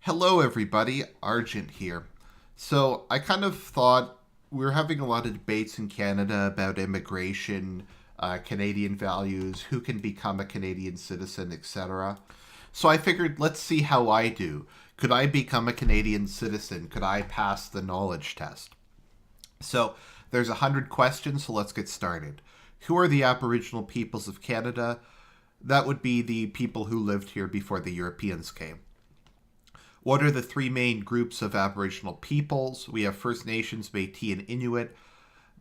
Hello, everybody. Argent here. So, I kind of thought we were having a lot of debates in Canada about immigration, Canadian values, who can become a Canadian citizen, etc. So, I figured let's see how I do. Could I become a Canadian citizen? Could I pass the knowledge test? So, there's 100 questions, so let's get started. Who are the Aboriginal peoples of Canada? That would be the people who lived here before the Europeans came. What are the three main groups of Aboriginal peoples? We have First Nations, Métis, and Inuit.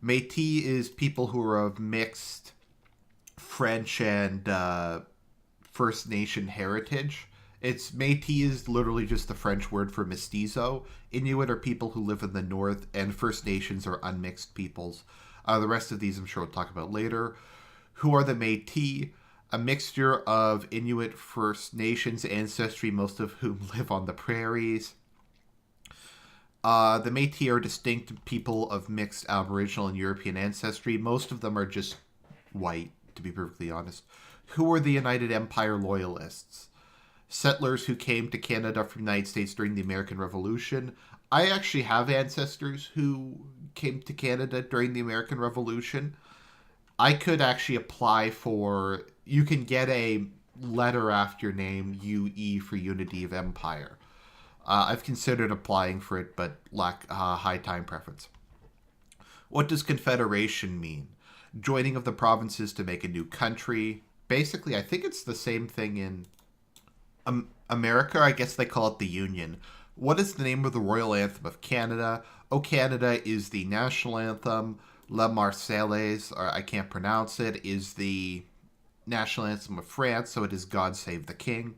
Métis is people who are of mixed French and First Nation heritage. It's Métis is literally just the French word for mestizo. Inuit are people who live in the north, and First Nations are unmixed peoples. The rest of these I'm sure we'll talk about later. Who are the Métis? A mixture of Inuit First Nations ancestry, most of whom live on the prairies. The Métis are distinct people of mixed Aboriginal and European ancestry. Most of them are just white, to be perfectly honest. Who are the United Empire Loyalists? Settlers who came to Canada from the United States during the American Revolution. I actually have ancestors who came to Canada during the American Revolution. I could actually apply for. You can get a letter after your name, UE, for Unity of Empire. I've considered applying for it, but lack high time preference. What does Confederation mean? Joining of the provinces to make a new country. Basically, I think it's the same thing in America. I guess they call it the Union. What is the name of the royal anthem of Canada? O Canada is the national anthem. La Marseillaise, or I can't pronounce it, is the national anthem of France, so it is God Save the King.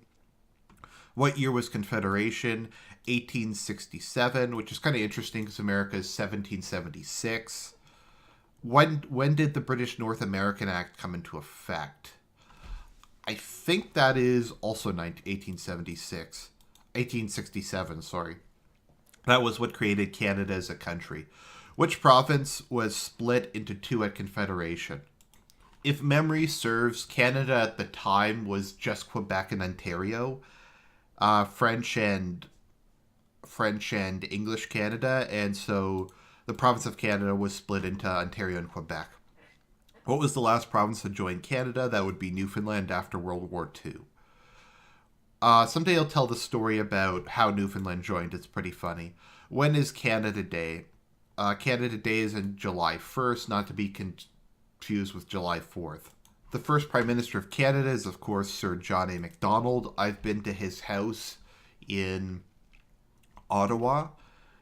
What year was Confederation? 1867, which is kind of interesting because America is 1776. When did the British North American Act come into effect? I think that is also 1876. 1867, sorry. That was what created Canada as a country. Which province was split into two at Confederation? If memory serves, Canada at the time was just Quebec and Ontario, French and English Canada, and so the province of Canada was split into Ontario and Quebec. What was the last province to join Canada? That would be Newfoundland after World War II. Someday I'll tell the story about how Newfoundland joined. It's pretty funny. When is Canada Day? Canada Day is on July 1st, not to be confused with July 4th. The first Prime Minister of Canada is, of course, Sir John A. Macdonald. I've been to his house in Ottawa.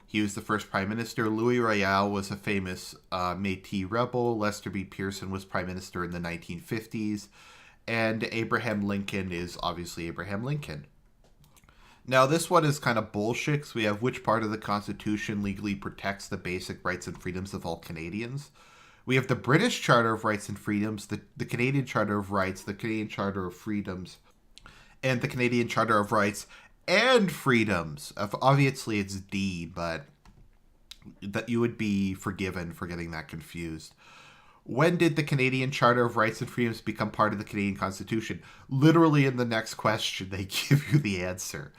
He was the first Prime Minister. Louis Royal was a famous Métis rebel. Lester B. Pearson was Prime Minister in the 1950s. And Abraham Lincoln is obviously Abraham Lincoln. Now, this one is kind of bullshit because we have which part of the Constitution legally protects the basic rights and freedoms of all Canadians. We have the British Charter of Rights and Freedoms, the Canadian Charter of Rights, the Canadian Charter of Freedoms, and the Canadian Charter of Rights and Freedoms. Obviously, it's D, but that you would be forgiven for getting that confused. When did the Canadian Charter of Rights and Freedoms become part of the Canadian Constitution? Literally in the next question, they give you the answer.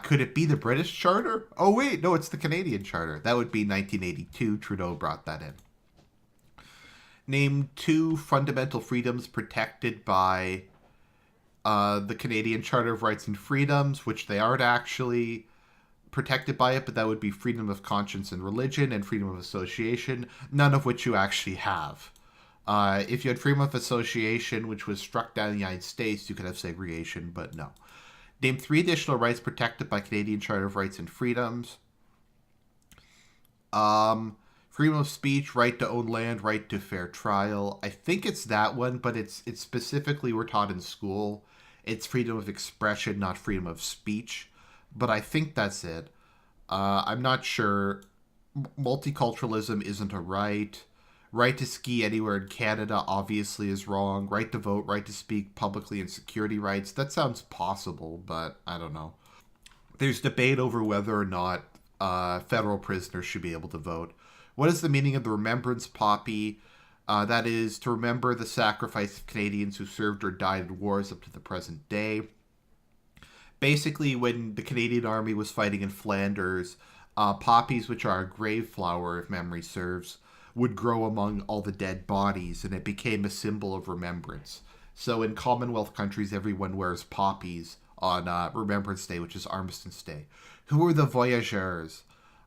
Could it be the British Charter? Oh, wait, no, it's the Canadian Charter. That would be 1982. Trudeau brought that in. Name two fundamental freedoms protected by the Canadian Charter of Rights and Freedoms, which they aren't actually protected by it, but that would be freedom of conscience and religion and freedom of association, none of which you actually have. If you had freedom of association, which was struck down in the United States, you could have segregation, but no. Name three additional rights protected by Canadian Charter of Rights and Freedoms. Freedom of speech, right to own land, right to fair trial. I think it's that one, but it's specifically, we're taught in school, it's freedom of expression, not freedom of speech. But I think that's it. I'm not sure. Multiculturalism isn't a right. Right to ski anywhere in Canada obviously is wrong. Right to vote, right to speak publicly, and security rights. That sounds possible, but I don't know. There's debate over whether or not federal prisoners should be able to vote. What is the meaning of the Remembrance Poppy? That is to remember the sacrifice of Canadians who served or died in wars up to the present day. Basically, when the Canadian Army was fighting in Flanders, poppies, which are a grave flower, if memory serves, would grow among all the dead bodies, and it became a symbol of remembrance. So in Commonwealth countries, everyone wears poppies on Remembrance Day, which is Armistice Day. Who were the voyageurs?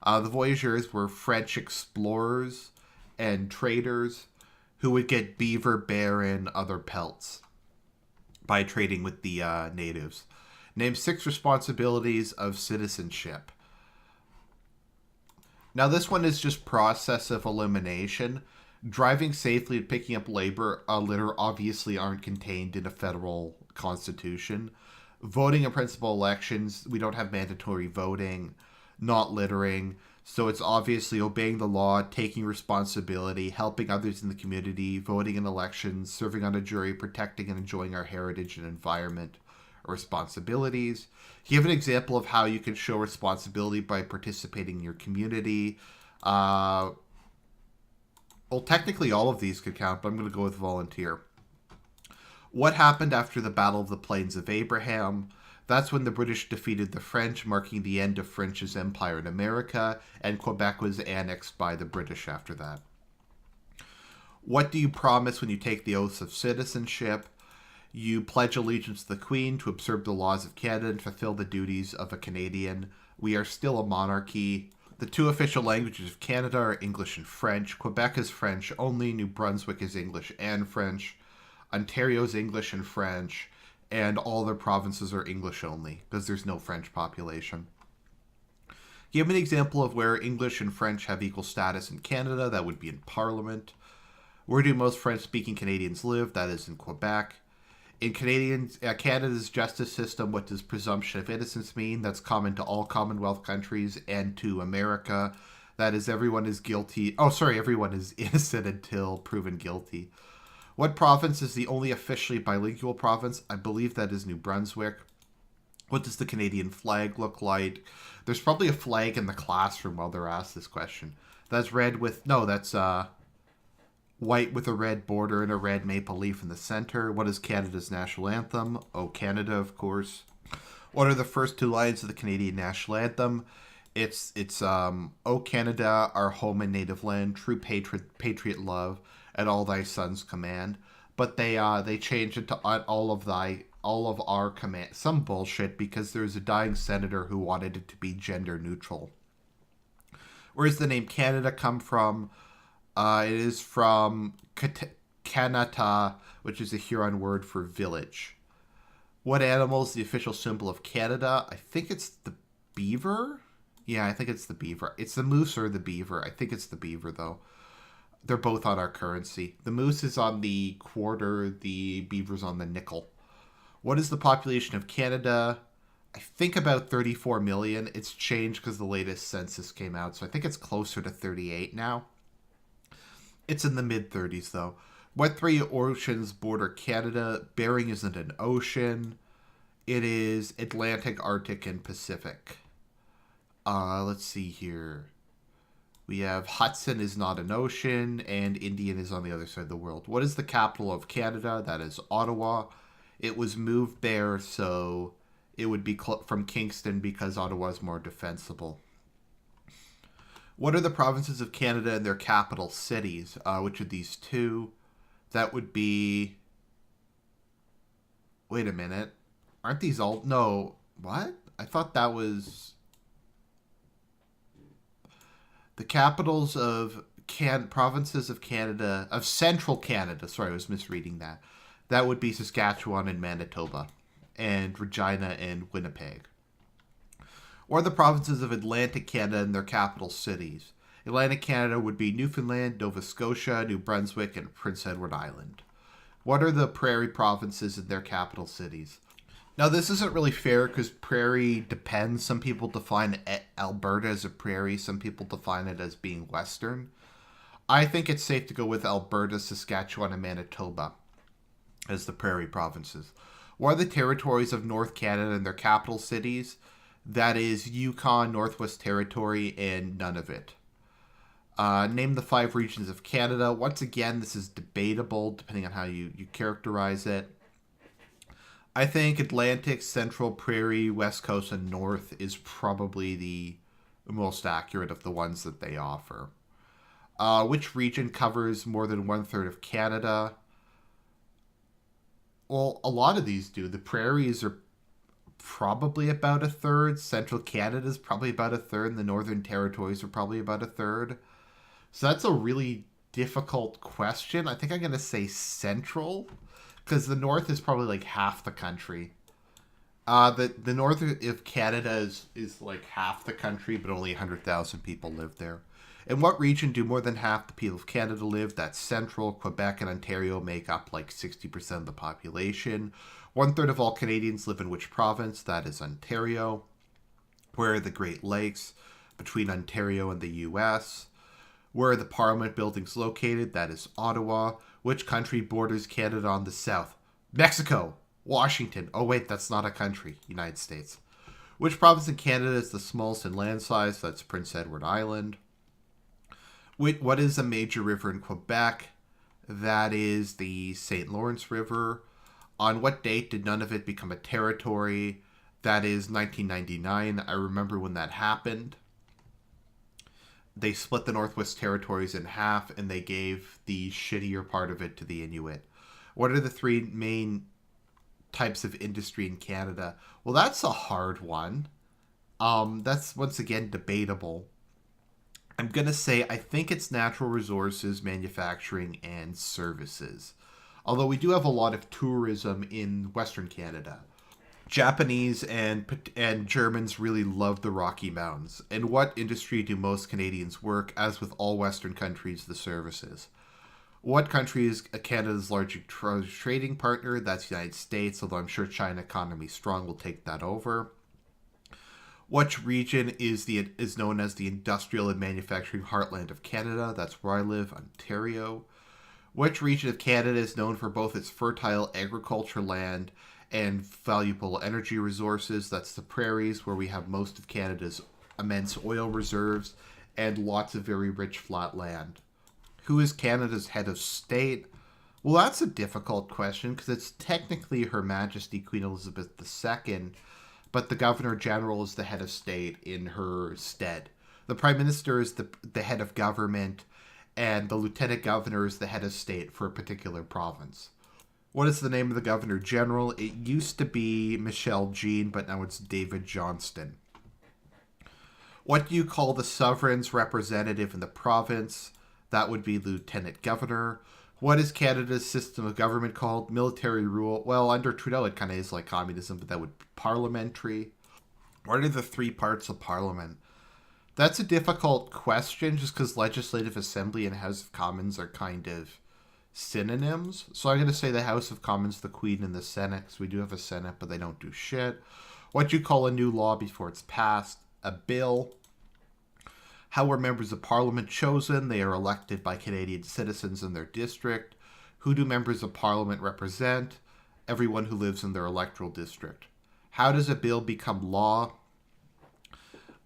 The voyageurs were French explorers and traders who would get beaver, bear, and other pelts by trading with the natives. Name 6 responsibilities of citizenship. Now, this one is just process of elimination. Driving safely and picking up litter obviously aren't contained in a federal constitution. Voting in principal elections, we don't have mandatory voting. Not littering. So it's obviously obeying the law, taking responsibility, helping others in the community, voting in elections, serving on a jury, protecting and enjoying our heritage and environment. Responsibilities. Give an example of how you can show responsibility by participating in your community. Well, technically all of these could count, but I'm going to go with volunteer. What happened after the Battle of the Plains of Abraham? That's when the British defeated the French, marking the end of French's empire in America, and Quebec was annexed by the British after that. What do you promise when you take the oaths of citizenship? You pledge allegiance to the Queen, to observe the laws of Canada, and fulfill the duties of a Canadian. We are still a monarchy. The 2 official languages of Canada are English and French. Quebec is French only. New Brunswick is English and French. Ontario is English and French. And all their provinces are English only, because there's no French population. Give an example of where English and French have equal status in Canada. That would be in Parliament. Where do most French-speaking Canadians live? That is in Quebec. In Canada's justice system, what does presumption of innocence mean? That's common to all Commonwealth countries and to America. That is, everyone is guilty. Oh, sorry, everyone is innocent until proven guilty. What province is the only officially bilingual province? I believe that is New Brunswick. What does the Canadian flag look like? There's probably a flag in the classroom while they're asked this question. That's white with a red border and a red maple leaf in the center. What is Canada's national anthem? Oh, Canada, of course. What are the first 2 lines of the Canadian national anthem? It's Oh Canada, our home and native land, true patriot love, and all thy sons command. But they changed it to all of our command. Some bullshit, because there's a dying senator who wanted it to be gender neutral. Where does the name Canada come from? It is from Kanata, which is a Huron word for village. What animal is the official symbol of Canada? I think it's the beaver. Yeah, I think it's the beaver. It's the moose or the beaver. I think it's the beaver, though. They're both on our currency. The moose is on the quarter. The beaver's on the nickel. What is the population of Canada? I think about 34 million. It's changed because the latest census came out, so I think it's closer to 38 now. It's in the mid-30s, though. What 3 oceans border Canada? Bering isn't an ocean. It is Atlantic, Arctic, and Pacific. Let's see here. We have Hudson is not an ocean, and Indian is on the other side of the world. What is the capital of Canada? That is Ottawa. It was moved there, so it would be from Kingston because Ottawa is more defensible. What are the provinces of Canada and their capital cities? Which of these 2? That would be... Wait a minute. Aren't these all... No. What? I thought that was... The capitals of provinces of Canada... Of central Canada. Sorry, I was misreading that. That would be Saskatchewan and Manitoba. And Regina and Winnipeg. Or the provinces of Atlantic Canada and their capital cities. Atlantic Canada would be Newfoundland, Nova Scotia, New Brunswick, and Prince Edward Island. What are the prairie provinces and their capital cities? Now, this isn't really fair because prairie depends. Some people define Alberta as a prairie. Some people define it as being western. I think it's safe to go with Alberta, Saskatchewan, and Manitoba as the prairie provinces. What are the territories of North Canada and their capital cities? That is Yukon, Northwest Territory, and Nunavut. Name the 5 regions of Canada. Once again, this is debatable depending on how you characterize it. I think Atlantic, Central, Prairie, West Coast, and North is probably the most accurate of the ones that they offer. Which region covers more than one third of Canada? Well, a lot of these do. The prairies are probably about a third. Central Canada is probably about a third. And the Northern Territories are probably about a third. So that's a really difficult question. I think I'm going to say Central, because the North is probably like half the country. The north of Canada is like half the country, but only 100,000 people live there. In what region do more than half the people of Canada live? That's Central. Quebec and Ontario make up like 60% of the population. One third of all Canadians live in which province? That is Ontario. Where are the Great Lakes? Between Ontario and the US. Where are the Parliament buildings located? That is Ottawa. Which country borders Canada on the south? Mexico. Washington. Oh, wait, that's not a country. United States. Which province in Canada is the smallest in land size? That's Prince Edward Island. What is a major river in Quebec? That is the St. Lawrence River. On what date did none of it become a territory? That is 1999. I remember when that happened. They split the Northwest Territories in half, and they gave the shittier part of it to the Inuit. What are the three main types of industry in Canada? Well, that's a hard one. That's once again debatable. I'm going to say I think it's natural resources, manufacturing, and services. Although we do have a lot of tourism in Western Canada. Japanese and Germans really love the Rocky Mountains. In what industry do most Canadians work? As with all Western countries, the services. What country is Canada's largest trading partner? That's the United States, although I'm sure China economy strong will take that over. Which region is known as the industrial and manufacturing heartland of Canada? That's where I live, Ontario. Which region of Canada is known for both its fertile agriculture land and valuable energy resources? That's the prairies, where we have most of Canada's immense oil reserves and lots of very rich flat land. Who is Canada's head of state? Well, that's a difficult question because it's technically Her Majesty Queen Elizabeth II, but the Governor General is the head of state in her stead. The Prime Minister is the head of government, and the Lieutenant Governor is the head of state for a particular province. What is the name of the Governor General? It used to be Michelle Jean, but now it's David Johnston. What do you call the sovereign's representative in the province? That would be Lieutenant Governor. What is Canada's system of government called? Military rule. Well, under Trudeau, it kind of is like communism, but that would be parliamentary. What are the three parts of Parliament? That's a difficult question just because Legislative Assembly and House of Commons are kind of synonyms. So I'm going to say the House of Commons, the Queen, and the Senate, because we do have a Senate, but they don't do shit. What do you call a new law before it's passed? A bill. How are members of Parliament chosen? They are elected by Canadian citizens in their district. Who do members of Parliament represent? Everyone who lives in their electoral district. How does a bill become law?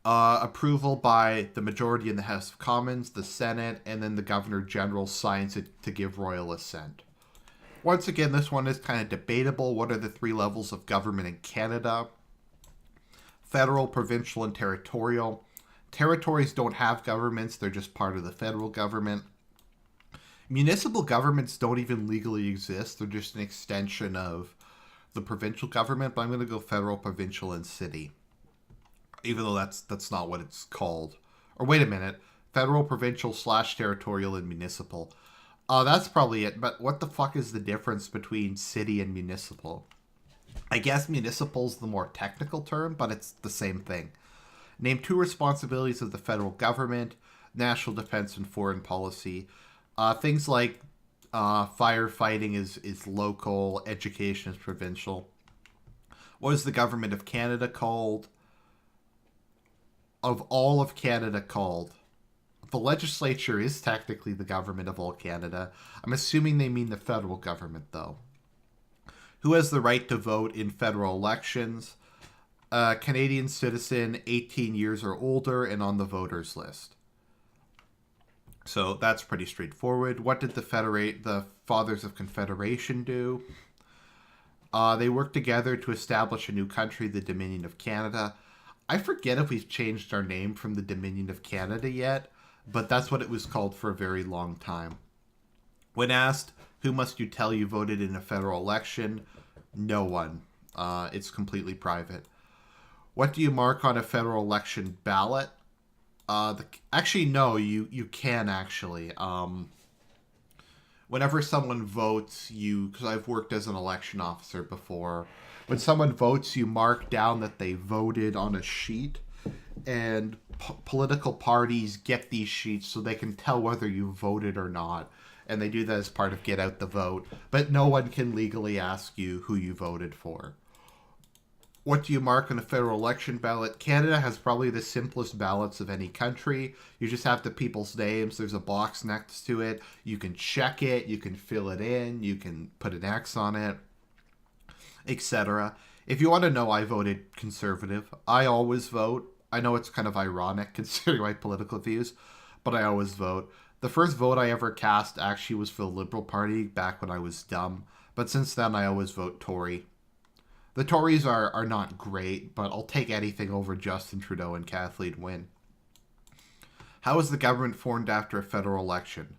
Approval by the majority in the House of Commons, the Senate, and then the Governor General signs it to give royal assent. Once again, this one is kind of debatable. What are the three levels of government in Canada? Federal, provincial, and territorial. Territories don't have governments, they're just part of the federal government. Municipal governments don't even legally exist, they're just an extension of the provincial government, but I'm going to go federal, provincial, and city. Even though that's not what it's called. Or wait a minute, federal, provincial, / territorial, and municipal. That's probably it, but what the fuck is the difference between city and municipal? I guess municipal's the more technical term, but it's the same thing. Name two responsibilities of the federal government: national defense and foreign policy. Things like firefighting is local, education is provincial. What is the government of Canada called? Of all of Canada called? The legislature is technically the government of all Canada. I'm assuming they mean the federal government, though. Who has the right to vote in federal elections? Canadian citizen, 18 years or older, and on the voters list. So that's pretty straightforward. What did the Fathers of Confederation do? They worked together to establish a new country, the Dominion of Canada. I forget if we've changed our name from the Dominion of Canada yet, but that's what it was called for a very long time. When asked, who must you tell you voted in a federal election? No one. It's completely private. What do you mark on a federal election ballot? Actually, no, you can actually. Whenever someone votes, because I've worked as an election officer before, when someone votes, you mark down that they voted on a sheet, and political parties get these sheets so they can tell whether you voted or not. And they do that as part of Get Out the Vote. But no one can legally ask you who you voted for. What do you mark on a federal election ballot? Canada has probably the simplest ballots of any country. You just have the people's names. There's a box next to it. You can check it. You can fill it in. You can put an X on it, etc. If you want to know, I voted Conservative. I always vote. I know it's kind of ironic considering my political views, but I always vote. The first vote I ever cast actually was for the Liberal Party back when I was dumb, but since then I always vote Tory. The Tories are not great, but I'll take anything over Justin Trudeau and Kathleen Wynne. How is the government formed after a federal election?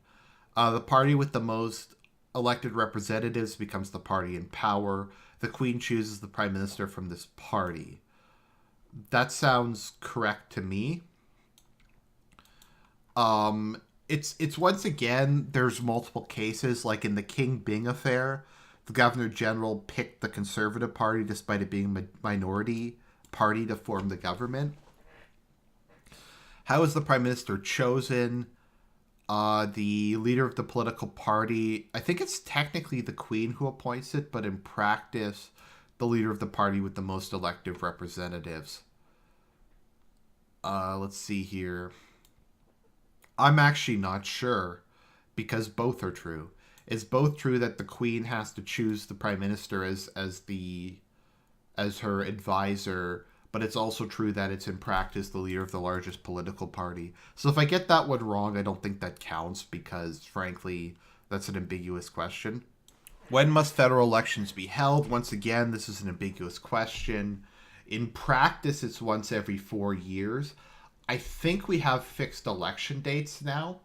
The party with the most elected representatives becomes the party in power. The Queen chooses the Prime Minister from this party. That sounds correct to me. It's once again, there's multiple cases, like in the King Byng affair. The Governor General picked the Conservative Party despite it being a minority party to form the government. How is the Prime Minister chosen? The leader of the political party, I think it's technically the Queen who appoints it, but in practice, the leader of the party with the most elective representatives. Let's see here. I'm actually not sure, because both are true. It's both true that the Queen has to choose the Prime Minister as her advisor, but it's also true that it's in practice the leader of the largest political party. So if I get that one wrong, I don't think that counts because, frankly, that's an ambiguous question. When must federal elections be held? Once again, this is an ambiguous question. In practice, it's once every 4 years. I think we have fixed election dates now.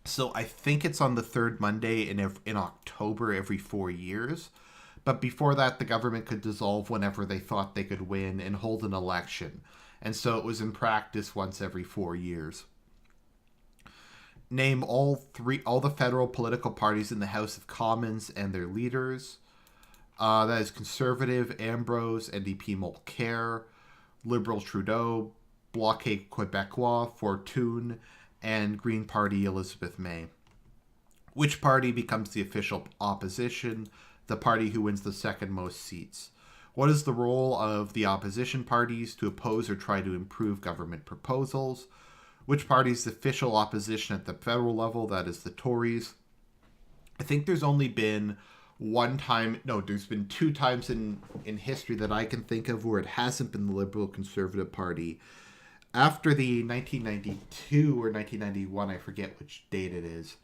So I think it's on the third Monday in October every 4 years. But before that, the government could dissolve whenever they thought they could win and hold an election. And so it was in practice once every 4 years. Name all the federal political parties in the House of Commons and their leaders. That is Conservative, Ambrose, NDP Mulcair, Liberal Trudeau, Bloc Québécois, Fortune, and Green Party Elizabeth May. Which party becomes the official opposition? The party who wins the second most seats. What is the role of the opposition parties to oppose or try to improve government proposals? Which party is the official opposition at the federal level? That is the Tories. I think there's only been there's been 2 times in history that I can think of where it hasn't been the Liberal Conservative Party. After the 1992 or 1991, I forget which date it is,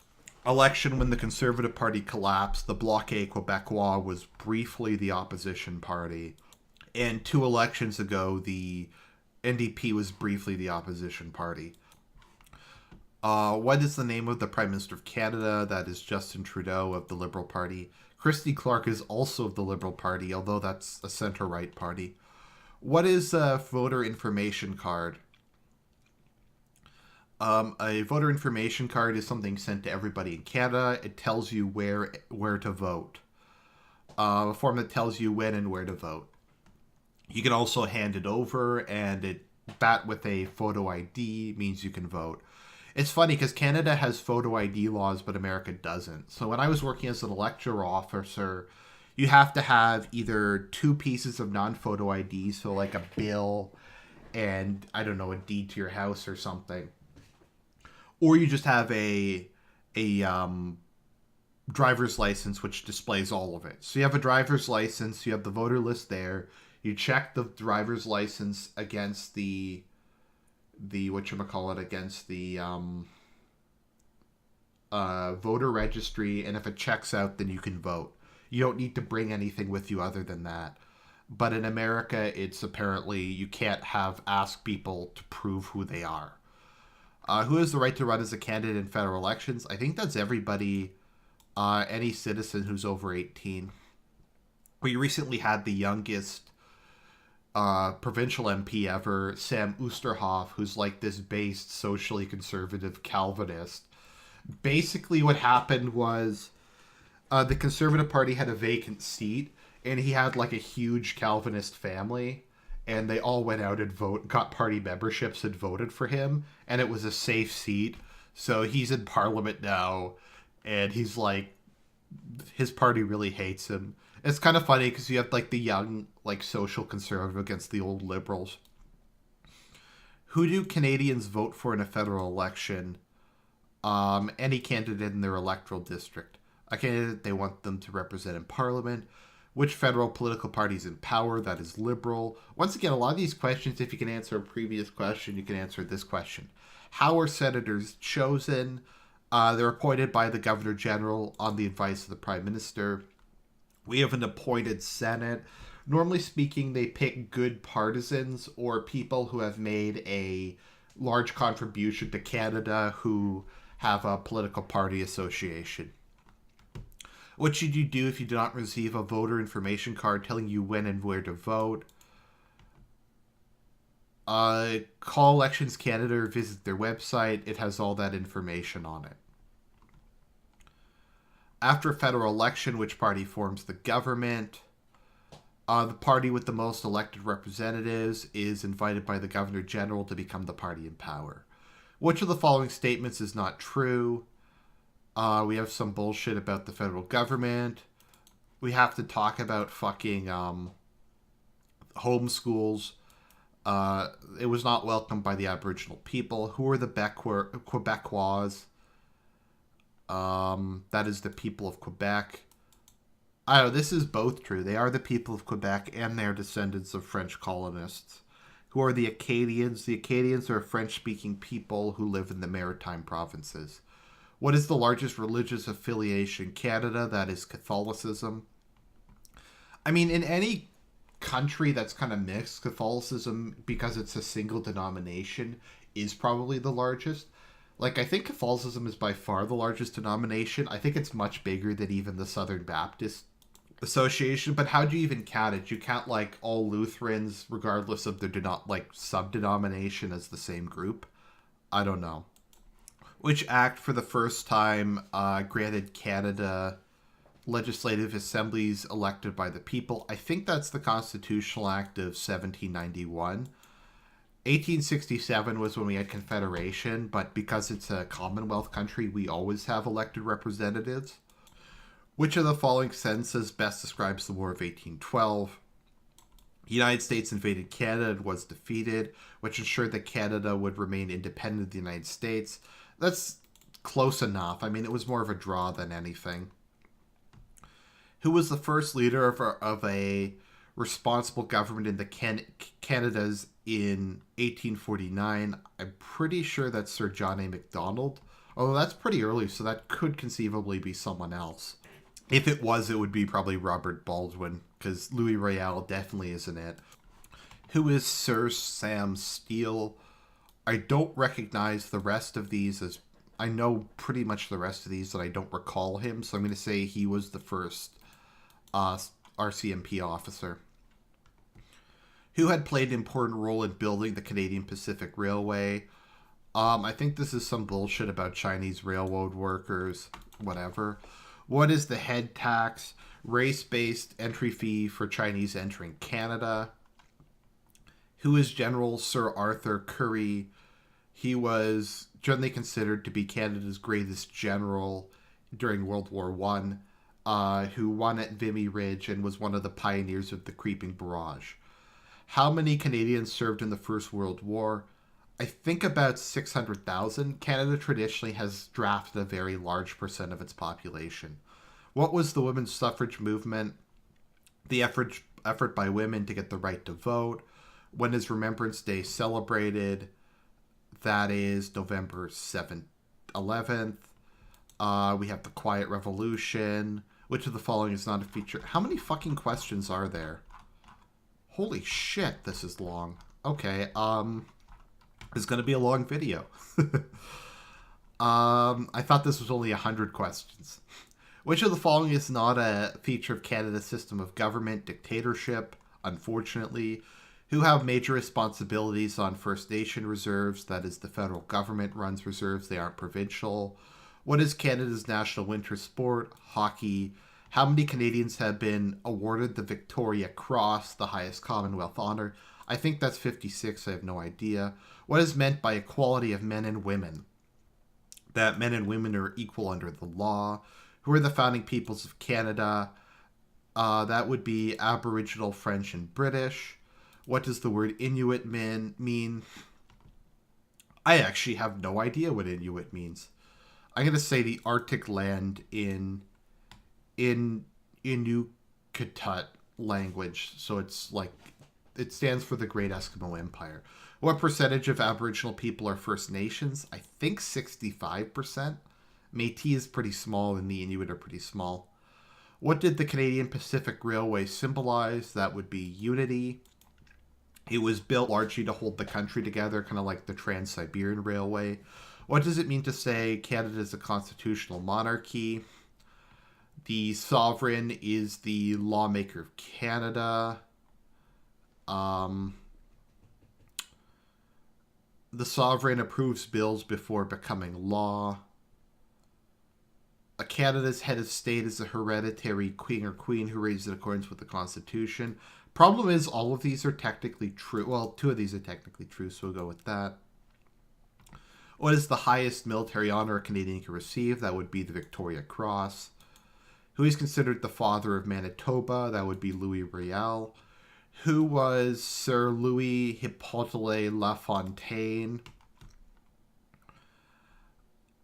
election when the Conservative Party collapsed, the Bloc Québécois was briefly the opposition party. And 2 elections ago, the NDP was briefly the opposition party. What is the name of the Prime Minister of Canada? That is Justin Trudeau of the Liberal Party. Christy Clark is also of the Liberal Party, although that's a centre-right party. What is a voter information card? A voter information card is something sent to everybody in Canada. It tells you where to vote. A form that tells you when and where to vote. You can also hand it over, and that with a photo ID means you can vote. It's funny because Canada has photo ID laws, but America doesn't. So when I was working as an electoral officer, you have to have either 2 pieces of non-photo ID, so like a bill and, I don't know, a deed to your house or something. Or you just have a driver's license which displays all of it. So you have a driver's license, you have the voter list there, you check the driver's license against the voter registry, and if it checks out, then you can vote. You don't need to bring anything with you other than that. But in America, it's apparently you can't ask people to prove who they are. Who has the right to run as a candidate in federal elections? I think that's everybody, any citizen who's over 18. We recently had the youngest provincial MP ever, Sam Oosterhoff, who's like this based socially conservative Calvinist. Basically, what happened was the Conservative Party had a vacant seat, and he had like a huge Calvinist family, and they all went out and got party memberships and voted for him, and it was a safe seat. So he's in Parliament now, and he's like, his party really hates him. It's kind of funny because you have like the young, like social conservative against the old liberals. Who do Canadians vote for in a federal election? Any candidate in their electoral district. A candidate they want them to represent in Parliament. Which federal political party is in power? That is Liberal. Once again, a lot of these questions, if you can answer a previous question, you can answer this question. How are senators chosen? They're appointed by the Governor General on the advice of the Prime Minister. We have an appointed Senate. Normally speaking, they pick good partisans or people who have made a large contribution to Canada who have a political party association. What should you do if you do not receive a voter information card telling you when and where to vote? Call Elections Canada or visit their website. It has all that information on it. After a federal election, which party forms the government? The party with the most elected representatives is invited by the Governor General to become the party in power. Which of the following statements is not true? We have some bullshit about the federal government. We have to talk about fucking homeschools. It was not welcomed by the Aboriginal people. Who are the Quebecois? That is the people of Quebec. This is both true. They are the people of Quebec and they are descendants of French colonists. Who are the Acadians? The Acadians are a French-speaking people who live in the maritime provinces. What is the largest religious affiliation in Canada? That is Catholicism. I mean, in any country that's kind of mixed, Catholicism, because it's a single denomination, is probably the largest. Like, I think Catholicism is by far the largest denomination. I think it's much bigger than even the Southern Baptist Association. But how do you even count it? You count, like, all Lutherans, regardless of their sub-denomination as the same group? I don't know. Which act for the first time granted Canada legislative assemblies elected by the people? I think that's the Constitutional Act of 1791. 1867 was when we had Confederation, but because it's a Commonwealth country, we always have elected representatives. Which of the following sentences best describes the War of 1812? The United States invaded Canada and was defeated, which ensured that Canada would remain independent of the United States. That's close enough. I mean, it was more of a draw than anything. Who was the first leader of a responsible government in the Canadas in 1849? I'm pretty sure that's Sir John A. Macdonald. Although that's pretty early, so that could conceivably be someone else. If it was, it would be probably Robert Baldwin, because Louis Royale definitely isn't it. Who is Sir Sam Steele? I don't recognize the rest of these as... I know pretty much the rest of these, and I don't recall him, so I'm going to say he was the first RCMP officer. Who had played an important role in building the Canadian Pacific Railway? I think this is some bullshit about Chinese railroad workers, whatever. What is the head tax? Race-based entry fee for Chinese entering Canada. Who is General Sir Arthur Currie? He was generally considered to be Canada's greatest general during World War I, who won at Vimy Ridge and was one of the pioneers of the creeping barrage. How many Canadians served in the First World War? I think about 600,000. Canada traditionally has drafted a very large percent of its population. What was the women's suffrage movement? The effort by women to get the right to vote. When is Remembrance Day celebrated? That is November 7th, 11th. We have the Quiet Revolution. Which of the following is not a feature? How many fucking questions are there? Holy shit, this is long. Okay, it's gonna be a long video. I thought this was only 100 questions. Which of the following is not a feature of Canada's system of government? Dictatorship, unfortunately. Who have major responsibilities on First Nation reserves? That is, the federal government runs reserves, they aren't provincial. What is Canada's national winter sport? Hockey. How many Canadians have been awarded the Victoria Cross, the highest Commonwealth honor? I think that's 56, I have no idea. What is meant by equality of men and women? That men and women are equal under the law. Who are the founding peoples of Canada? That would be Aboriginal, French, and British. What does the word Inuit mean? I actually have no idea what Inuit means. I'm going to say the Arctic land in Inuktitut language. So it's like, it stands for the Great Eskimo Empire. What percentage of Aboriginal people are First Nations? I think 65%. Métis is pretty small and the Inuit are pretty small. What did the Canadian Pacific Railway symbolize? That would be unity. It was built largely to hold the country together, kind of like the Trans-Siberian Railway. What does it mean to say Canada is a constitutional monarchy? The sovereign is the lawmaker of Canada. The sovereign approves bills before becoming law. Canada's head of state is a hereditary king or queen who reigns in accordance with the Constitution. Problem is, all of these are technically true. Well, 2 of these are technically true, so we'll go with that. What is the highest military honor a Canadian can receive? That would be the Victoria Cross. Who is considered the father of Manitoba? That would be Louis Riel. Who was Sir Louis Hippolyte Lafontaine?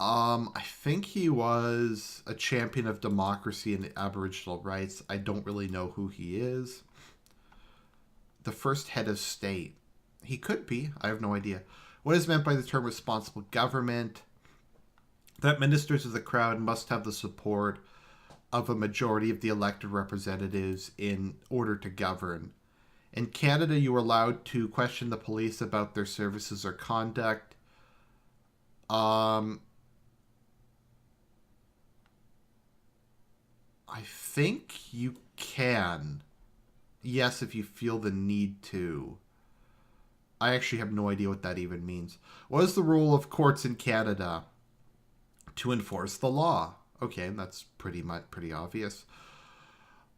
I think he was a champion of democracy and Aboriginal rights. I don't really know who he is. The first head of state. He could be. I have no idea. What is meant by the term responsible government? That ministers of the crown must have the support of a majority of the elected representatives in order to govern. In Canada, you are allowed to question the police about their services or conduct. I think you can. Yes, if you feel the need to. I actually have no idea what that even means. What is the role of courts in Canada? To enforce the law. Okay, that's pretty obvious.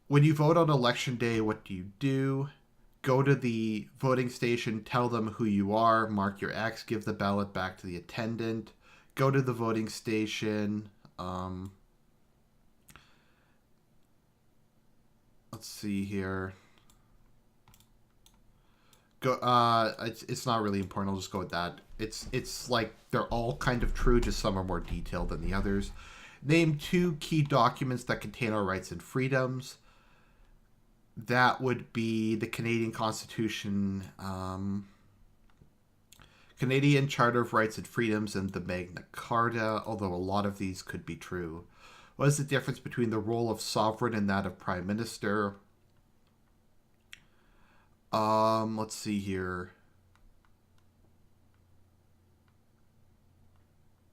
When you vote on election day, what do? Go to the voting station, tell them who you are, mark your X, give the ballot back to the attendant. Go to the voting station. Let's see here. Go. It's not really important. I'll just go with that. It's like they're all kind of true, just some are more detailed than the others. Name 2 key documents that contain our rights and freedoms. That would be the Canadian Constitution, Canadian Charter of Rights and Freedoms, and the Magna Carta, although a lot of these could be true. What is the difference between the role of sovereign and that of prime minister? Let's see here.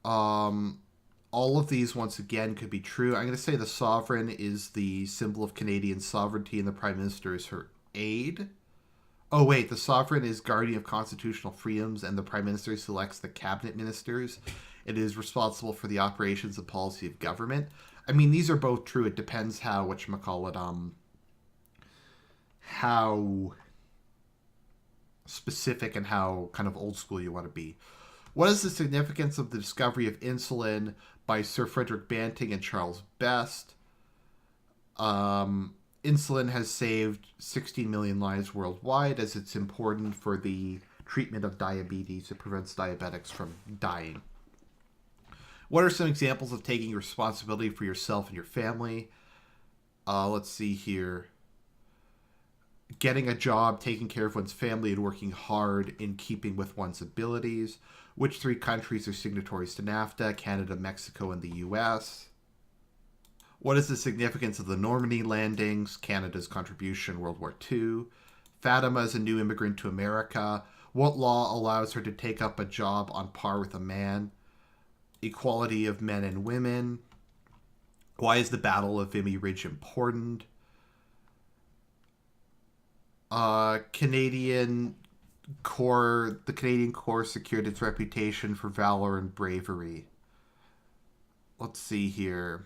All of these, once again, could be true. I'm going to say the sovereign is the symbol of Canadian sovereignty and the prime minister is her aide. Oh, wait, the sovereign is guardian of constitutional freedoms and the prime minister selects the cabinet ministers. It is responsible for the operations and policy of government. I mean, these are both true. It depends how specific and how kind of old school you want to be. What is the significance of the discovery of insulin by Sir Frederick Banting and Charles Best? Insulin has saved 16 million lives worldwide as it's important for the treatment of diabetes. It prevents diabetics from dying. What are some examples of taking responsibility for yourself and your family? Let's see here. Getting a job, taking care of one's family, and working hard in keeping with one's abilities. Which 3 countries are signatories to NAFTA? Canada, Mexico, and the U.S. What is the significance of the Normandy landings? Canada's contribution in World War II. Fatima is a new immigrant to America. What law allows her to take up a job on par with a man? Equality of men and women. Why is the Battle of Vimy Ridge important? The Canadian Corps secured its reputation for valor and bravery. Let's see here.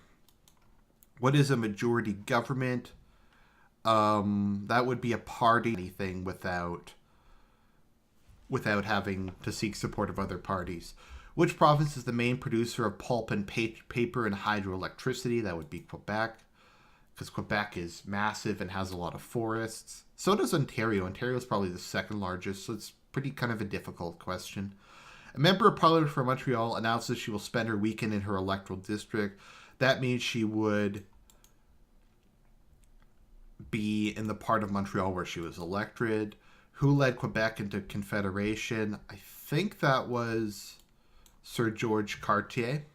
What is a majority government? That would be a party anything without having to seek support of other parties. Which province is the main producer of pulp and paper and hydroelectricity? That would be Quebec, because Quebec is massive and has a lot of forests. So does Ontario. Ontario is probably the second largest, so it's pretty kind of a difficult question. A member of Parliament for Montreal announces she will spend her weekend in her electoral district. That means she would be in the part of Montreal where she was elected. Who led Quebec into Confederation? I think that was Sir George Cartier.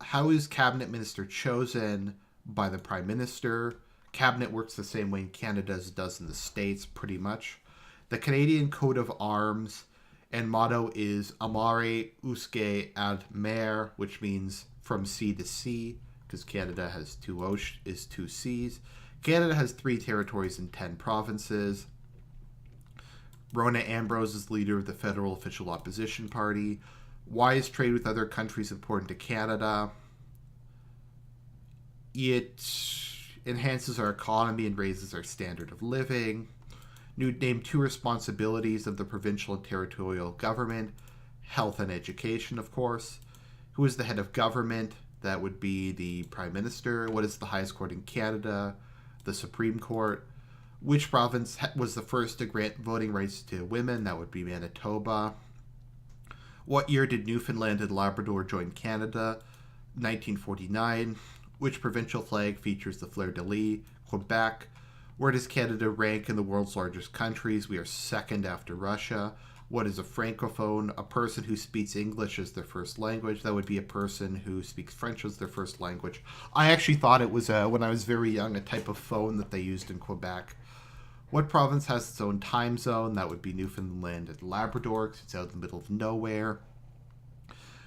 How is cabinet minister chosen? By the prime minister. Cabinet works the same way in Canada as it does in the States, pretty much. The Canadian coat of arms and motto is Amare usque ad mare, which means from sea to sea, because Canada has two seas. Canada has 3 territories and 10 provinces. Rona Ambrose is leader of the Federal Official Opposition Party. Why is trade with other countries important to Canada? It enhances our economy and raises our standard of living. Name 2 responsibilities of the provincial and territorial government. Health and education, of course. Who is the head of government? That would be the Prime Minister. What is the highest court in Canada? The Supreme Court. Which province was the first to grant voting rights to women? That would be Manitoba. What year did Newfoundland and Labrador join Canada? 1949. Which provincial flag features the fleur-de-lis? Quebec. Where does Canada rank in the world's largest countries? We are second after Russia. What is a francophone? A person who speaks English as their first language. That would be a person who speaks French as their first language. I actually thought it was, when I was very young, a type of phone that they used in Quebec. What province has its own time zone? That would be Newfoundland and Labrador, because it's out in the middle of nowhere.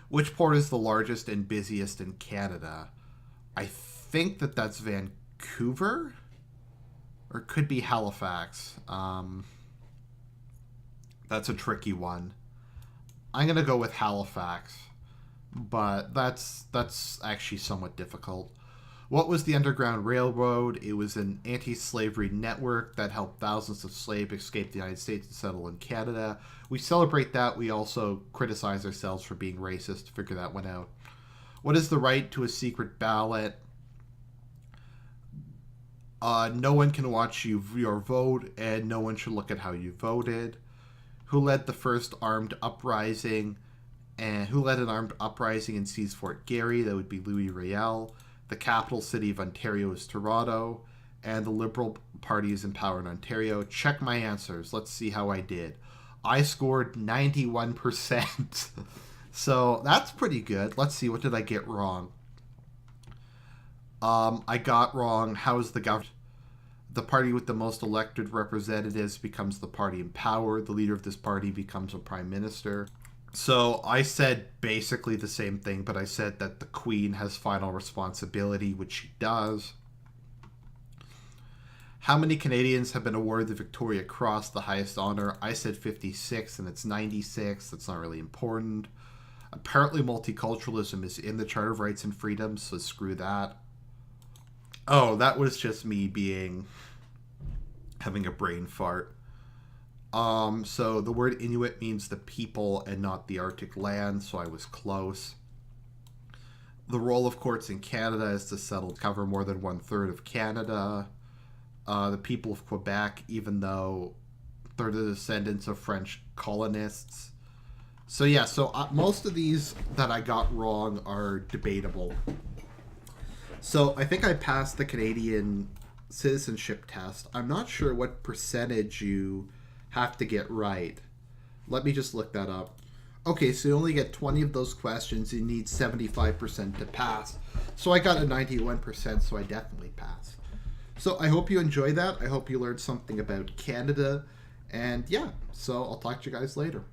Which port is the largest and busiest in Canada? I think that's Vancouver? Or it could be Halifax. That's a tricky one. I'm going to go with Halifax. But that's actually somewhat difficult. What was the Underground Railroad? It was an anti-slavery network that helped thousands of slaves escape the United States and settle in Canada. We celebrate that. We also criticize ourselves for being racist to figure that one out. What is the right to a secret ballot? No one can watch your vote, and no one should look at how you voted. Who led the first armed uprising? And who led an armed uprising and seized Fort Garry? That would be Louis Riel. The capital city of Ontario is Toronto, and the Liberal Party is in power in Ontario. Check my answers. Let's see how I did. I scored 91%. So that's pretty good. Let's see, what did I get wrong? I got wrong, how is the government? The party with the most elected representatives becomes the party in power. The leader of this party becomes a prime minister. So I said basically the same thing, but I said that the Queen has final responsibility, which she does. How many Canadians have been awarded the Victoria Cross, the highest honor? I said 56, and it's 96. That's not really important. Apparently multiculturalism is in the Charter of Rights and Freedoms, so screw that. Oh, that was just me having a brain fart. So the word Inuit means the people and not the Arctic land, so I was close. The role of courts in Canada is to cover more than 1/3 of Canada. The people of Quebec, even though they're the descendants of French colonists. So yeah, most of these that I got wrong are debatable. So I think I passed the Canadian citizenship test. I'm not sure what percentage you have to get right. Let me just look that up. Okay, so you only get 20 of those questions. You need 75% to pass. So I got a 91%, so I definitely passed. So I hope you enjoyed that. I hope you learned something about Canada. And yeah, so I'll talk to you guys later.